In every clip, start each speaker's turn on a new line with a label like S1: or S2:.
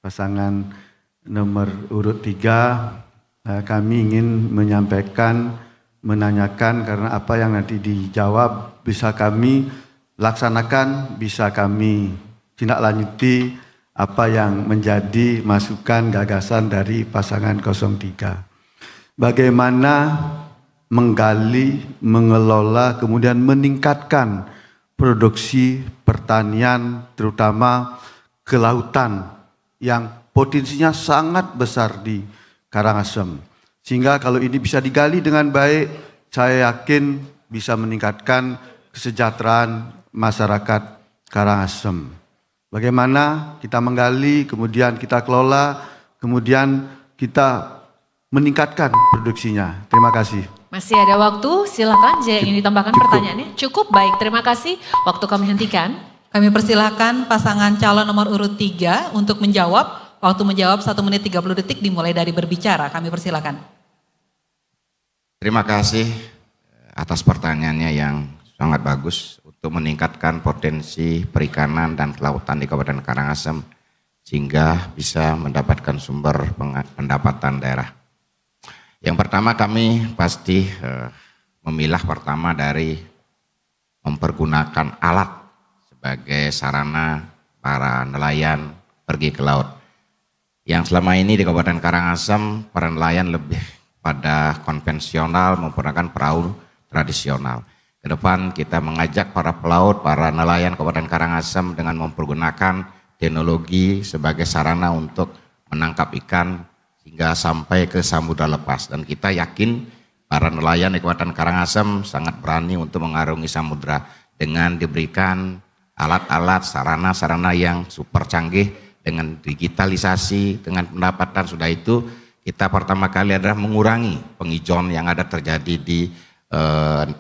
S1: pasangan nomor urut 3, kami ingin menyampaikan, menanyakan karena apa yang nanti dijawab bisa kami laksanakan, bisa kami tindak lanjuti apa yang menjadi masukan gagasan dari pasangan 03. Bagaimana menggali, mengelola, kemudian meningkatkan produksi pertanian terutama kelautan yang potensinya sangat besar di Karangasem. Sehingga kalau ini bisa digali dengan baik, saya yakin bisa meningkatkan kesejahteraan masyarakat Karangasem. Bagaimana kita menggali, kemudian kita kelola, kemudian kita meningkatkan produksinya. Terima kasih.
S2: Masih ada waktu, silakan jika ingin ditambahkan pertanyaannya. Cukup, baik, terima kasih. Waktu kami hentikan.
S3: Kami persilahkan pasangan calon nomor urut 3 untuk menjawab. Waktu menjawab 1 menit 30 detik dimulai dari berbicara. Kami persilahkan.
S4: Terima kasih atas pertanyaannya yang sangat bagus untuk meningkatkan potensi perikanan dan kelautan di Kabupaten Karangasem sehingga bisa mendapatkan sumber pendapatan daerah. Yang pertama kami pasti memilah pertama dari mempergunakan alat sebagai sarana para nelayan pergi ke laut. Yang selama ini di Kabupaten Karangasem para nelayan lebih pada konvensional menggunakan perahu tradisional. Ke depan kita mengajak para pelaut, para nelayan Kabupaten Karangasem dengan mempergunakan teknologi sebagai sarana untuk menangkap ikan hingga sampai ke samudra lepas. Dan kita yakin para nelayan di Kabupaten Karangasem sangat berani untuk mengarungi samudra dengan diberikan alat-alat, sarana-sarana yang super canggih dengan digitalisasi, dengan pendapatan. Sudah itu kita pertama kali adalah mengurangi penghijauan yang ada terjadi di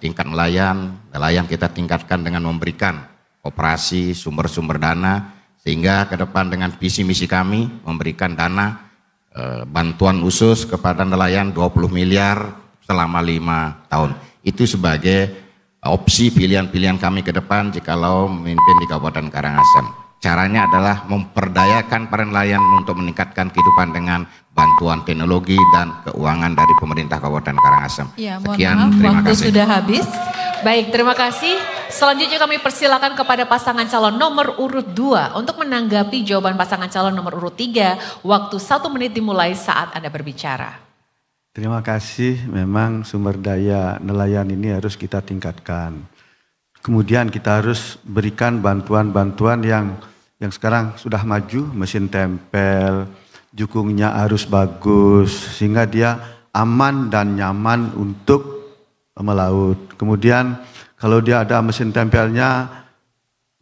S4: tingkat nelayan kita tingkatkan dengan memberikan operasi sumber-sumber dana sehingga ke depan dengan visi misi kami memberikan dana bantuan khusus kepada nelayan 20 miliar selama 5 tahun. Itu sebagai opsi pilihan-pilihan kami ke depan jikalau memimpin di Kabupaten Karangasem. Caranya adalah memperdayakan para nelayan untuk meningkatkan kehidupan dengan bantuan teknologi dan keuangan dari pemerintah Kabupaten Karangasem.
S3: Ya, mohon
S4: Sekian,
S3: maaf,
S4: terima
S3: waktu
S4: kasih.
S3: sudah habis.
S2: Baik, terima kasih. Selanjutnya kami persilakan kepada pasangan calon nomor urut 2 untuk menanggapi jawaban pasangan calon nomor urut 3. Waktu 1 menit dimulai saat Anda berbicara.
S1: Terima kasih, memang sumber daya nelayan ini harus kita tingkatkan. Kemudian kita harus berikan bantuan-bantuan yang sekarang sudah maju, mesin tempel, jukungnya harus bagus, sehingga dia aman dan nyaman untuk melaut. Kemudian kalau dia ada mesin tempelnya,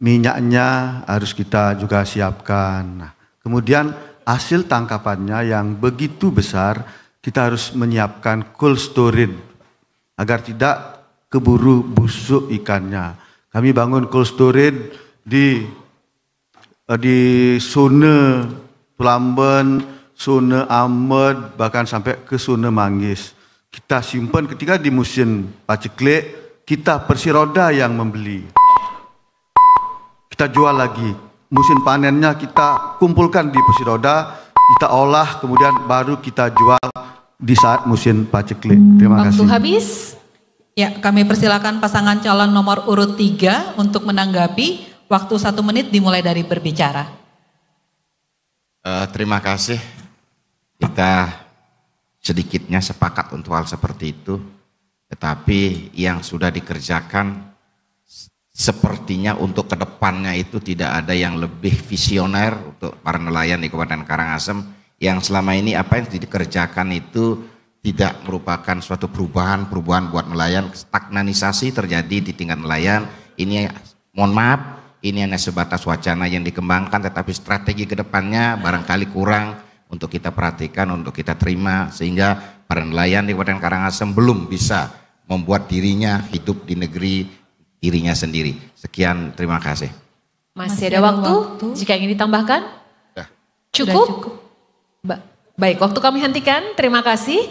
S1: minyaknya harus kita juga siapkan. Nah, kemudian hasil tangkapannya yang begitu besar, kita harus menyiapkan cold storage agar tidak keburu busuk ikannya. Kami bangun cold storage di Sune Tulamben, Sune Amed, bahkan sampai ke Sune Manggis. Kita simpan ketika di musim paceklik, kita Persiroda yang membeli. Kita jual lagi. Musim panennya kita kumpulkan di Persiroda, kita olah, kemudian baru kita jual di saat musim paceklik. Terima kasih.
S2: Waktu habis.
S3: Ya, kami persilakan pasangan calon nomor urut 3 untuk menanggapi. Waktu 1 menit dimulai dari berbicara.
S4: Terima kasih. Kita sedikitnya sepakat untuk hal seperti itu. Tetapi yang sudah dikerjakan sepertinya untuk kedepannya itu tidak ada yang lebih visioner untuk para nelayan di Kabupaten Karangasem. Yang selama ini apa yang dikerjakan itu tidak merupakan suatu perubahan buat nelayan. Stagnanisasi terjadi di tingkat nelayan. Ini mohon maaf. Ini hanya sebatas wacana yang dikembangkan, tetapi strategi ke depannya barangkali kurang untuk kita perhatikan, untuk kita terima, sehingga para nelayan di Kabupaten Karangasem belum bisa membuat dirinya hidup di negeri dirinya sendiri. Sekian, terima kasih.
S2: Masih ada waktu, jika ingin ditambahkan? Cukup? Baik, waktu kami hentikan, terima kasih.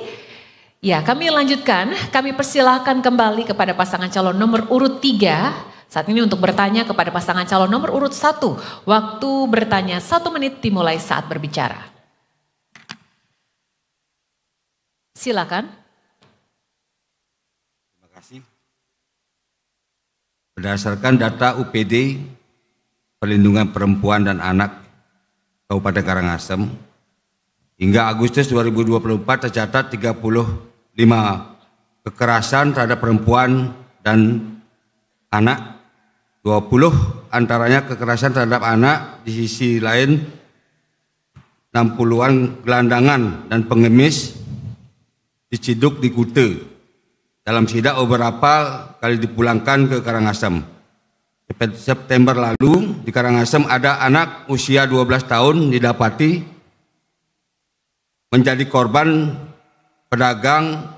S2: Ya, kami lanjutkan, kami persilahkan kembali kepada pasangan calon nomor urut 3. Saat ini untuk bertanya kepada pasangan calon nomor urut 1, waktu bertanya 1 menit dimulai saat berbicara. Silakan.
S5: Terima kasih. Berdasarkan data UPD Perlindungan Perempuan dan Anak Kabupaten Karangasem, hingga Agustus 2024 tercatat 35 kekerasan terhadap perempuan dan anak. 20 antaranya kekerasan terhadap anak, di sisi lain 60-an gelandangan dan pengemis diciduk di Kute. Dalam sidak beberapa kali dipulangkan ke Karangasem. September lalu di Karangasem ada anak usia 12 tahun didapati menjadi korban pedagang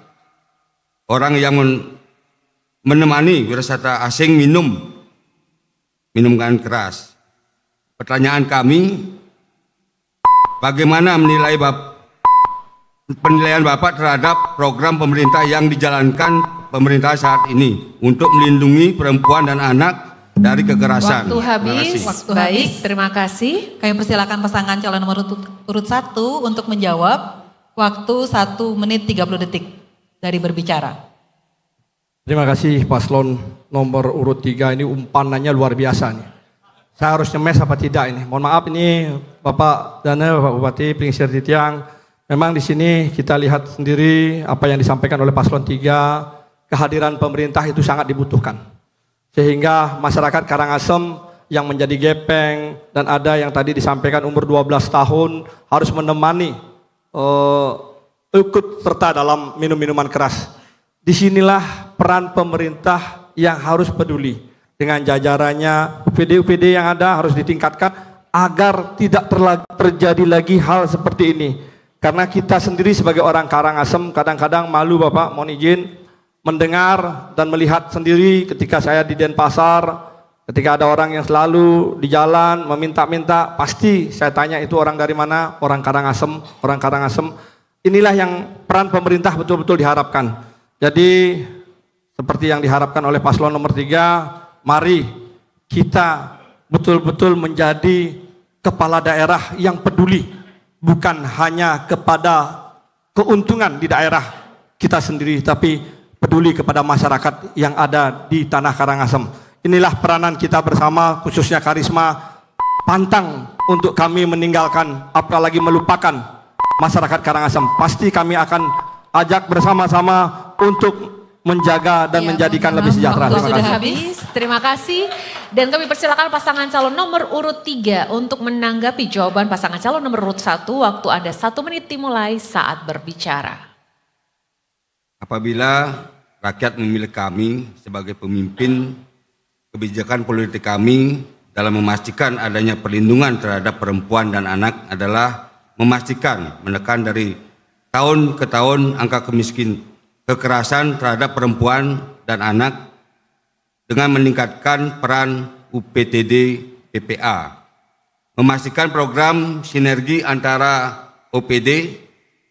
S5: orang yang menemani wirasata asing minum keras. Pertanyaan kami, bagaimana penilaian Bapak terhadap program pemerintah yang dijalankan pemerintah saat ini untuk melindungi perempuan dan anak dari kekerasan?
S2: Waktu habis. Baik, terima kasih.
S3: Kami persilakan pasangan calon nomor urut 1 untuk menjawab. Waktu 1 menit 30 detik dari berbicara.
S6: Terima kasih paslon nomor urut 3, ini umpanannya luar biasa nih. Saya harus nyemes apa tidak ini? Mohon maaf ini Bapak Dana, Bapak Bupati, Plingsir Titiang. Memang di sini kita lihat sendiri apa yang disampaikan oleh paslon 3, kehadiran pemerintah itu sangat dibutuhkan. Sehingga masyarakat Karangasem yang menjadi gepeng dan ada yang tadi disampaikan umur 12 tahun harus menemani ikut serta dalam minum-minuman keras. Disinilah peran pemerintah yang harus peduli dengan jajarannya, UPD-UPD yang ada harus ditingkatkan agar tidak terjadi lagi hal seperti ini. Karena kita sendiri sebagai orang Karangasem kadang-kadang malu Bapak, mohon izin, mendengar dan melihat sendiri ketika saya di Denpasar, ketika ada orang yang selalu di jalan meminta-minta, pasti saya tanya itu orang dari mana, orang Karangasem, orang Karangasem. Inilah yang peran pemerintah betul-betul diharapkan. Jadi seperti yang diharapkan oleh paslon nomor 3, mari kita betul-betul menjadi kepala daerah yang peduli, bukan hanya kepada keuntungan di daerah kita sendiri, tapi peduli kepada masyarakat yang ada di tanah Karangasem. Inilah peranan kita bersama, khususnya Karisma, pantang untuk kami meninggalkan, apalagi melupakan masyarakat Karangasem. Pasti kami akan ajak bersama-sama untuk menjaga dan menjadikan lebih sejahtera.
S2: Waktu sudah habis, terima kasih. Dan kami persilakan pasangan calon nomor urut 3 untuk menanggapi jawaban pasangan calon nomor urut 1. Waktu Anda 1 menit dimulai saat berbicara.
S5: Apabila rakyat memilih kami sebagai pemimpin, kebijakan politik kami dalam memastikan adanya perlindungan terhadap perempuan dan anak adalah memastikan menekan dari tahun ke tahun angka kekerasan terhadap perempuan dan anak dengan meningkatkan peran UPTD PPA, memastikan program sinergi antara OPD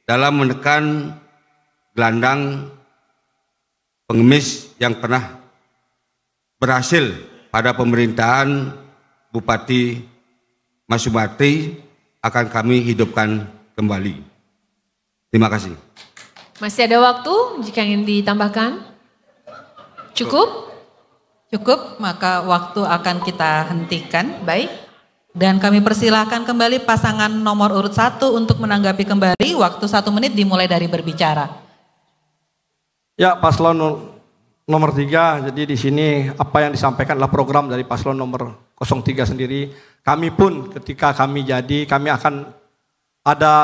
S5: dalam menekan gelandang pengemis yang pernah berhasil pada pemerintahan Bupati Mas Sumarti akan kami hidupkan kembali. Terima kasih.
S2: Masih ada waktu jika ingin ditambahkan? Cukup?
S3: Cukup, maka waktu akan kita hentikan.
S2: Baik.
S3: Dan kami persilahkan kembali pasangan nomor urut 1 untuk menanggapi kembali. Waktu 1 menit dimulai dari berbicara.
S6: Ya, paslon nomor 3, jadi di sini apa yang disampaikan adalah program dari paslon nomor 03 sendiri. Kami pun ketika kami akan ada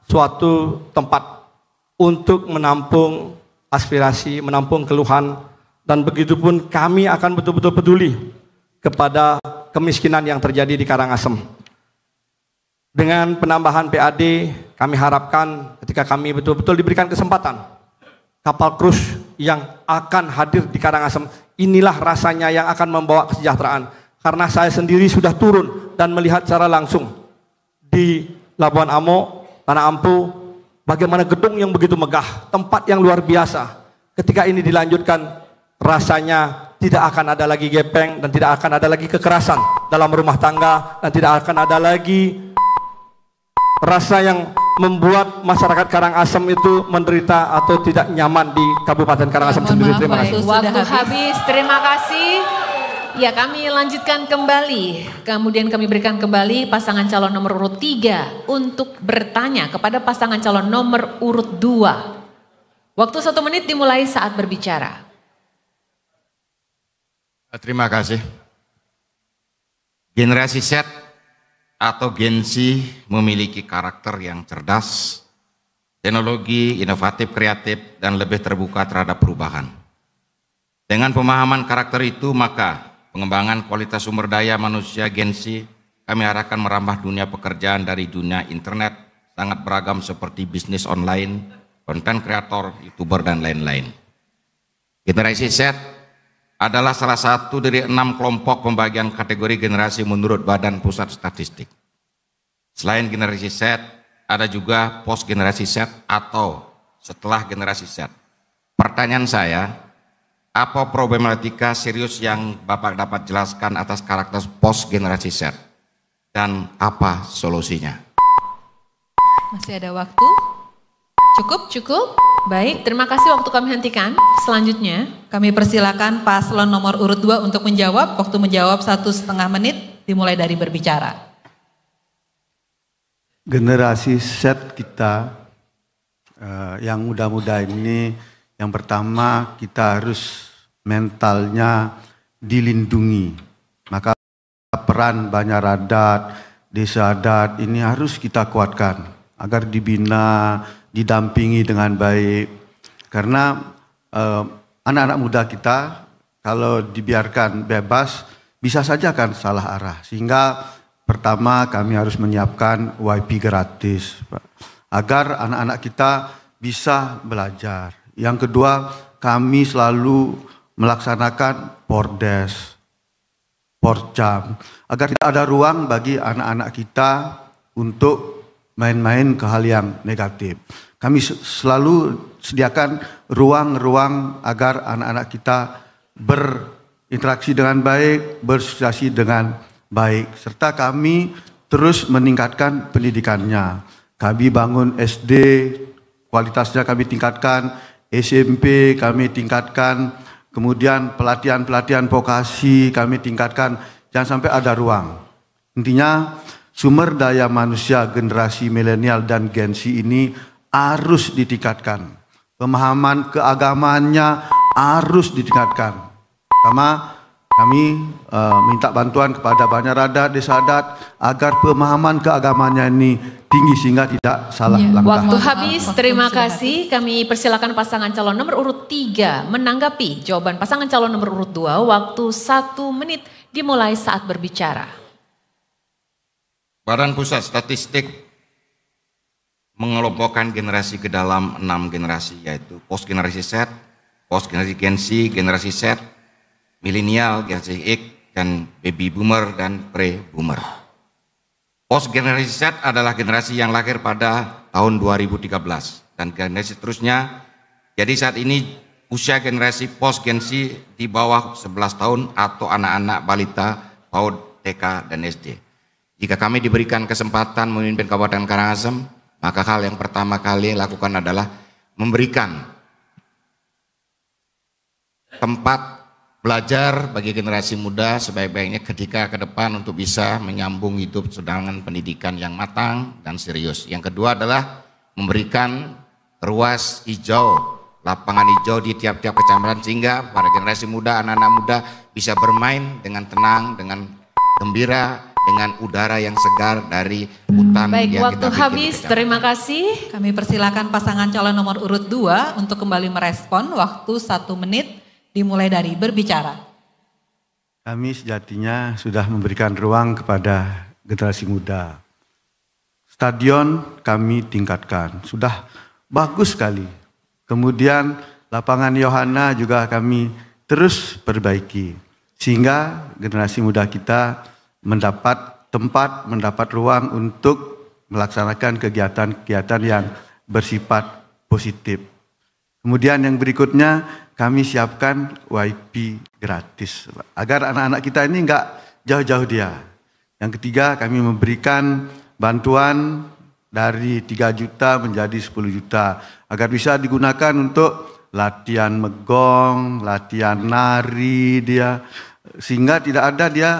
S6: suatu tempat untuk menampung aspirasi, menampung keluhan, dan begitupun kami akan betul-betul peduli kepada kemiskinan yang terjadi di Karangasem. Dengan penambahan PAD, kami harapkan ketika kami betul-betul diberikan kesempatan, kapal krus yang akan hadir di Karangasem, inilah rasanya yang akan membawa kesejahteraan. Karena saya sendiri sudah turun dan melihat secara langsung di Labuan Amo, Tanah Ampu, bagaimana gedung yang begitu megah, tempat yang luar biasa. Ketika ini dilanjutkan, rasanya tidak akan ada lagi gepeng dan tidak akan ada lagi kekerasan dalam rumah tangga dan tidak akan ada lagi rasa yang membuat masyarakat Karangasem itu menderita atau tidak nyaman di Kabupaten Karangasem sendiri. Terima kasih.
S2: Waktu habis, terima kasih. Ya, kami lanjutkan kembali. Kemudian kami berikan kembali pasangan calon nomor urut 3 untuk bertanya kepada pasangan calon nomor urut 2. Waktu 1 menit dimulai saat berbicara.
S4: Terima kasih. Generasi Z atau Gen Z memiliki karakter yang cerdas, teknologi, inovatif, kreatif, dan lebih terbuka terhadap perubahan. Dengan pemahaman karakter itu, maka pengembangan kualitas sumber daya manusia Gen Z kami arahkan merambah dunia pekerjaan dari dunia internet sangat beragam seperti bisnis online, konten kreator, YouTuber, dan lain-lain. Generasi Z adalah salah satu dari 6 kelompok pembagian kategori generasi menurut Badan Pusat Statistik. Selain generasi Z, ada juga post generasi Z atau setelah generasi Z. Pertanyaan saya, apa problematika serius yang Bapak dapat jelaskan atas karakter post generasi Z? Dan apa solusinya?
S3: Masih ada waktu? Cukup?
S2: Cukup? Baik, terima kasih, waktu kami hentikan. Selanjutnya,
S3: Kami persilakan paslon nomor urut 2 untuk menjawab. Waktu menjawab 1,5 menit dimulai dari berbicara.
S1: Generasi Z kita yang muda-muda ini, yang pertama kita harus mentalnya dilindungi. Maka peran Banjar Adat, Desa Adat ini harus kita kuatkan agar dibina, didampingi dengan baik. Karena anak-anak muda kita kalau dibiarkan bebas bisa saja kan salah arah. Sehingga pertama kami harus menyiapkan WiFi gratis agar anak-anak kita bisa belajar. Yang kedua, kami selalu melaksanakan pordes, porcam, agar tidak ada ruang bagi anak-anak kita untuk main-main ke hal yang negatif. Kami selalu sediakan ruang-ruang agar anak-anak kita berinteraksi dengan baik, bersosialisasi dengan baik. Serta kami terus meningkatkan pendidikannya. Kami bangun SD, kualitasnya kami tingkatkan, SMP kami tingkatkan, kemudian pelatihan-pelatihan vokasi kami tingkatkan, jangan sampai ada ruang. Intinya sumber daya manusia generasi milenial dan Gen Z ini harus ditingkatkan. Pemahaman keagamaannya harus ditingkatkan. Pertama, kami minta bantuan kepada Banjar Adat, Desa Adat agar pemahaman keagamaannya ini tinggi sehingga tidak salah langkah.
S2: Waktu habis, terima kasih. Kami persilakan pasangan calon nomor urut 3 menanggapi jawaban pasangan calon nomor urut 2. Waktu 1 menit dimulai saat berbicara.
S4: Badan Pusat Statistik mengelompokkan generasi ke dalam 6 generasi, yaitu post generasi Z, post generasi Gen Z, generasi Z, milenial, generasi X, dan baby boomer dan pre-boomer. Post generasi Z adalah generasi yang lahir pada tahun 2013 dan generasi seterusnya. Jadi saat ini usia generasi post Gen Z di bawah 11 tahun atau anak-anak balita PAUD, TK, dan SD. Jika kami diberikan kesempatan memimpin Kabupaten Karangasem, maka hal yang pertama kali lakukan adalah memberikan tempat belajar bagi generasi muda sebaik-baiknya ketika ke depan untuk bisa menyambung hidup dengan pendidikan yang matang dan serius. Yang kedua adalah memberikan ruas hijau, lapangan hijau di tiap-tiap kecamatan sehingga para generasi muda, anak-anak muda bisa bermain dengan tenang, dengan gembira, dengan udara yang segar dari hutan.
S2: Baik,
S4: yang
S2: waktu
S4: kita
S2: habis, terima kasih.
S3: Kami persilakan pasangan calon nomor urut 2 untuk kembali merespon. Waktu 1 menit dimulai dari berbicara.
S1: Kami sejatinya sudah memberikan ruang kepada generasi muda. Stadion kami tingkatkan, sudah bagus sekali. Kemudian lapangan Yohana juga kami terus perbaiki. Sehingga generasi muda kita mendapat tempat, mendapat ruang untuk melaksanakan kegiatan-kegiatan yang bersifat positif. Kemudian yang berikutnya, kami siapkan WiFi gratis agar anak-anak kita ini enggak jauh-jauh dia. Yang ketiga, kami memberikan bantuan dari 3 juta menjadi 10 juta agar bisa digunakan untuk latihan megong, latihan nari dia, sehingga tidak ada dia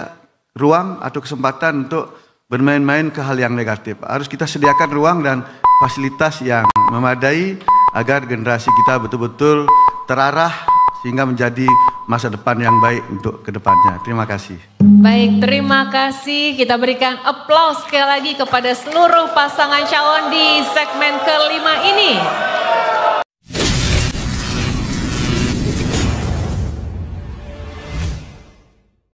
S1: ruang atau kesempatan untuk bermain-main ke hal yang negatif. Harus kita sediakan ruang dan fasilitas yang memadai agar generasi kita betul-betul terarah sehingga menjadi masa depan yang baik untuk kedepannya. Terima kasih.
S2: Baik, terima kasih. Kita berikan aplaus sekali lagi kepada seluruh pasangan calon di segmen kelima ini.